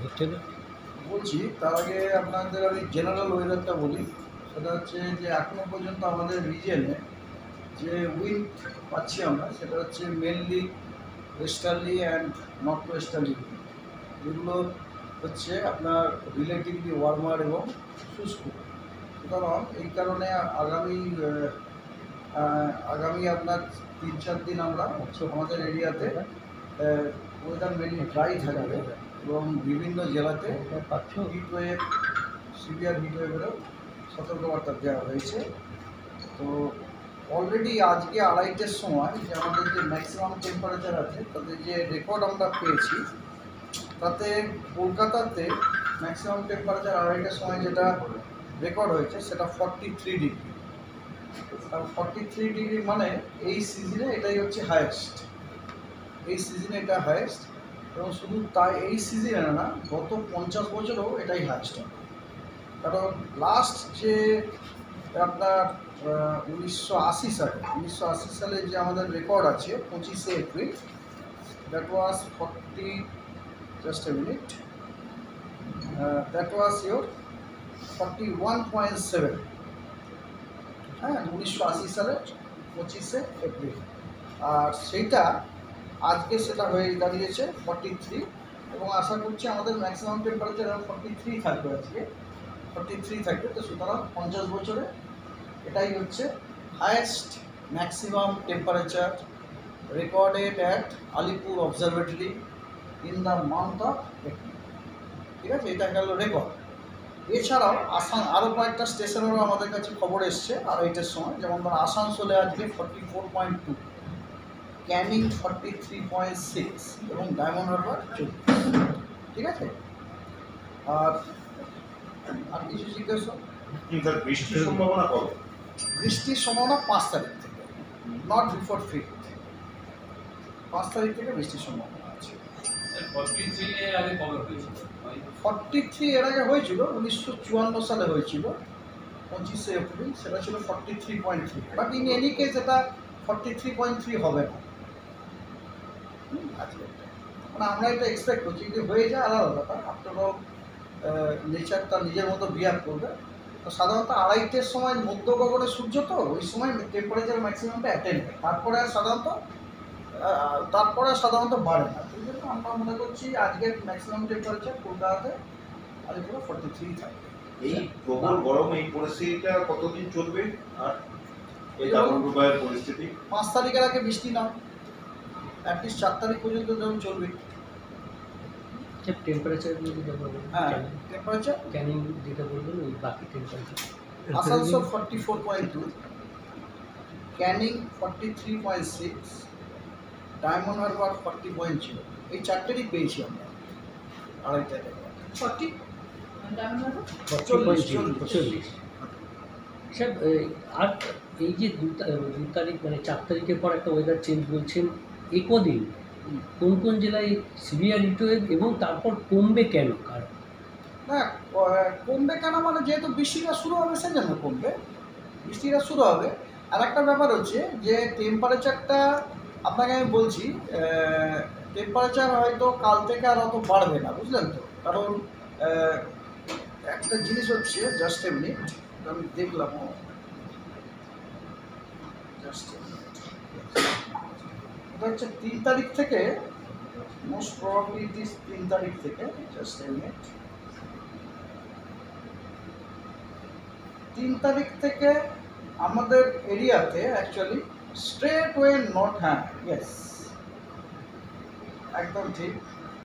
হচ্ছে না। বলছি তার আগে আপনাদের আমি জেনারেল ওয়েদারটা বলি। সেটা হচ্ছে যে এখনো পর্যন্ত আমাদের রিজিয়নে যে উইন্ড পাচ্ছি আমরা সেটা হচ্ছে mainly westerly and north westerly wind. যেগুলো হচ্ছে আপনার রিলেটিভলি ওয়ার্মার এবং শুষ্ক। সুতরাং এই কারণে আগামী আগামী আপনার 3-4 দিন আমরা আমাদের এরিয়াতে ওয়েদার মেনলি ড্রাই থাকবে এবং বিভিন্ন জেলাতে হিটওয়েভ, সিভিয়ার হিটওয়েভেরও সতর্কবার্তা দেওয়া হয়েছে। তো অলরেডি আজকে 2:30-টের সময় যে আমাদের যে ম্যাক্সিমাম টেম্পারেচার আছে তাতে যে রেকর্ড আমরা পেয়েছি তাতে কলকাতাতে ম্যাক্সিমাম টেম্পারেচার 2:30-টের সময় যেটা রেকর্ড হয়েছে সেটা 43 ডিগ্রি। আর 43 ডিগ্রি মানে এই সিজনে এটাই হচ্ছে হায়েস্ট, এই সিজনে এটা হায়েস্ট। এবং শুধু তাই এই সিজনে না, গত 50 বছরেও এটাই হায়েস্ট। কারণ লাস্ট যে আপনার 1980 সালে যে আমাদের রেকর্ড আছে 25শে এপ্রিল, দ্যাট ওয়াজ 41.7, হ্যাঁ, 1980 সালে 25শে এপ্রিল। আর সেইটা আজকে সেটা হয়ে দাঁড়িয়েছে 43। এবং আশা করছি আমাদের ম্যাক্সিমাম টেম্পারেচার 43 থাকবে, আজকে 43 থাকবে। তো সুতরাং 50 বছরে এটাই হচ্ছে highest maximum temperature recorded at Alipore observatory in the month of April. ঠিক আছে, এটা গেল রেকর্ড। এছাড়াও আরও কয়েকটা স্টেশনেরও আমাদের কাছে খবর এসছে 2:30-টের সময়। যেমন ধর আসানসোলে আজকে 44.2, ক্যানিং 43.6 এবং ডায়মন্ড হারবার 40। ঠিক আছে, আর আর কিছু জিজ্ঞাসা? বৃষ্টির সম্ভাবনা কত? বৃষ্টির সম্ভাবনা 5 তারিখ থেকে, নট বিফোর 5। 5 তারিখ থেকে বৃষ্টির সম্ভাবনা আছে। 43 এর আগে হয়েছিল 1954 সালে হয়েছিল 25শে এপ্রিল, সেটা ছিল 43.3। বাট ইন এনি কেস এটা 43.3 হবে না। আজকে মানে আমরা এটা এক্সপেক্ট করছি, যদি হয়ে যায় আলাদা ব্যাপার। আফটার অল নেচার তার নিজের মতো বিহেভ করবে। তো সাধারণত 2:30-টের সময় মধ্য গগনে সূর্য, তো ওই সময় টেম্পারেচার ম্যাক্সিমামটা অ্যাটেন্ড হয়, তারপরে সাধারণত বাড়ে না। সেই জন্য আমরা মনে করছি আজকের ম্যাক্সিমাম টেম্পারেচার কলকাতাতে আলিপুরে 43 থাকবে। এই প্রবল গরম এই পরিস্থিতিটা কতদিন চলবে? আর এই দাবদাহের পরিস্থিতি 5 তারিখের আগে বৃষ্টি না, অ্যাটলিস্ট 4 তারিখ পর্যন্ত যেমন চলবে। টেম্পারেচার যেটা বলবেন, হ্যাঁ, টেম্পারেচার ক্যানিং যেটা বলবেন ওই বাকি টেম্পারেচার। আসানসোল 44.2, ক্যানিং 43.6, ডায়মন্ড হারবার 40.0। এই চারটেরই পেয়েছি আমরা 2:30 40 40 স্যার। আর এই যে 2 তারিখ মানে 4 তারিখের পর একটা ওয়েদার চেঞ্জ বলছেন, একদিন কোন কোন জেলায় সিভিয়ার হিটওয়েভ এবং তারপর কমবে কেন? কারণ না, কমবে কেন মানে যেহেতু বৃষ্টিটা শুরু হবে সেজন্য কমবে, বৃষ্টিটা শুরু হবে। আর একটা ব্যাপার হচ্ছে যে টেম্পারেচারটা আপনাকে আমি বলছি, টেম্পারেচার হয়তো কাল থেকে আর অত বাড়বে না, বুঝলেন তো। কারণ একটা জিনিস হচ্ছে, জাস্ট এ মিনিট, আমি দেখলাম, জাস্ট এটা হচ্ছে 3 তারিখ থেকে, মোস্ট প্রবাবলি ইট ইজ 3 তারিখ থেকে, জাস্ট এ মিনিট, 3 তারিখ থেকে আমাদের এরিয়াতে অ্যাকচুয়ালি স্ট্রেট ওয়ে নর্থ, হ্যাঁ ইয়েস একদম ঠিক,